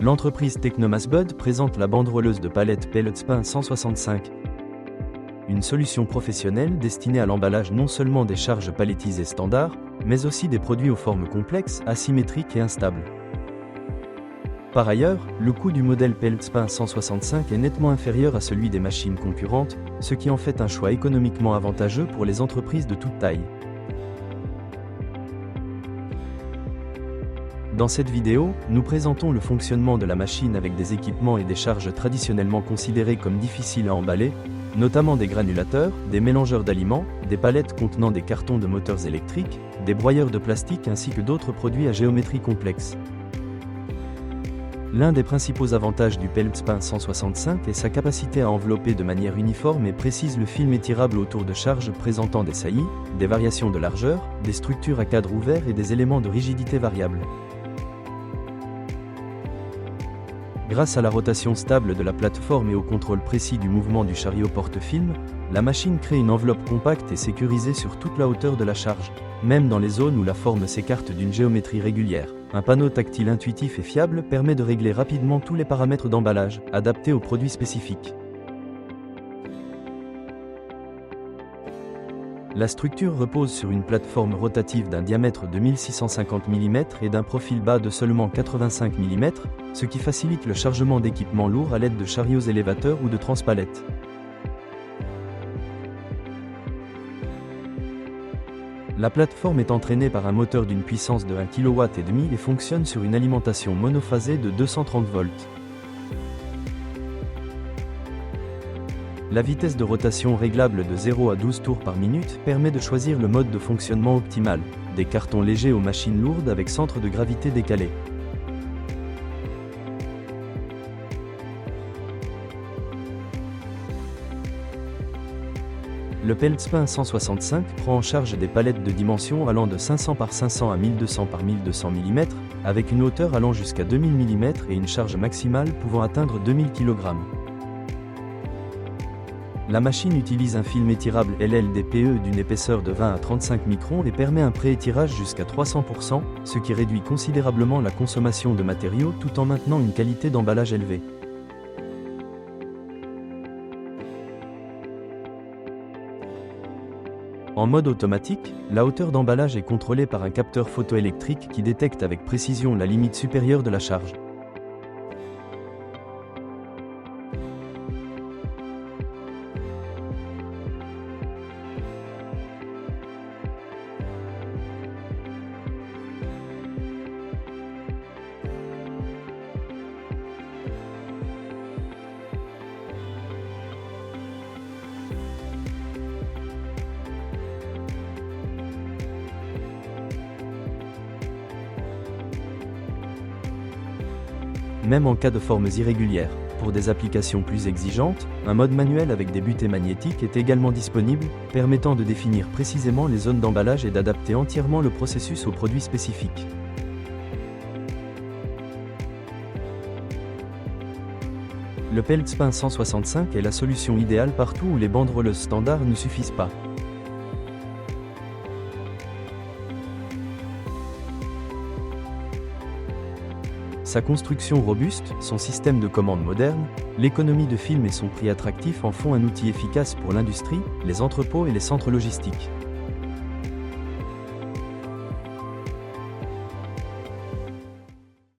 L'entreprise Technomasbud présente la banderoleuse de palette Pelletspin 165. Une solution professionnelle destinée à l'emballage non seulement des charges palettisées standards, mais aussi des produits aux formes complexes, asymétriques et instables. Par ailleurs, le coût du modèle Pelletspin 165 est nettement inférieur à celui des machines concurrentes, ce qui en fait un choix économiquement avantageux pour les entreprises de toute taille. Dans cette vidéo, nous présentons le fonctionnement de la machine avec des équipements et des charges traditionnellement considérées comme difficiles à emballer, notamment des granulateurs, des mélangeurs d'aliments, des palettes contenant des cartons de moteurs électriques, des broyeurs de plastique ainsi que d'autres produits à géométrie complexe. L'un des principaux avantages du Pelletspin 165 est sa capacité à envelopper de manière uniforme et précise le film étirable autour de charges présentant des saillies, des variations de largeur, des structures à cadre ouvert et des éléments de rigidité variables. Grâce à la rotation stable de la plateforme et au contrôle précis du mouvement du chariot porte-film, la machine crée une enveloppe compacte et sécurisée sur toute la hauteur de la charge, même dans les zones où la forme s'écarte d'une géométrie régulière. Un panneau tactile intuitif et fiable permet de régler rapidement tous les paramètres d'emballage, adaptés aux produits spécifiques. La structure repose sur une plateforme rotative d'un diamètre de 1650 mm et d'un profil bas de seulement 85 mm, ce qui facilite le chargement d'équipements lourds à l'aide de chariots élévateurs ou de transpalettes. La plateforme est entraînée par un moteur d'une puissance de 1,5 kW et fonctionne sur une alimentation monophasée de 230 volts. La vitesse de rotation réglable de 0 à 12 tours par minute permet de choisir le mode de fonctionnement optimal, des cartons légers aux machines lourdes avec centre de gravité décalé. Le Pelletspin 165 prend en charge des palettes de dimensions allant de 500 par 500 à 1200 par 1200 mm, avec une hauteur allant jusqu'à 2000 mm et une charge maximale pouvant atteindre 2000 kg. La machine utilise un film étirable LLDPE d'une épaisseur de 20 à 35 microns et permet un pré-étirage jusqu'à 300%, ce qui réduit considérablement la consommation de matériaux tout en maintenant une qualité d'emballage élevée. En mode automatique, la hauteur d'emballage est contrôlée par un capteur photoélectrique qui détecte avec précision la limite supérieure de la charge. Même en cas de formes irrégulières. Pour des applications plus exigeantes, un mode manuel avec des butées magnétiques est également disponible, permettant de définir précisément les zones d'emballage et d'adapter entièrement le processus aux produits spécifiques. Le Pelletspin 165 est la solution idéale partout où les banderoleuses standards ne suffisent pas. Sa construction robuste, son système de commande moderne, l'économie de film et son prix attractif en font un outil efficace pour l'industrie, les entrepôts et les centres logistiques.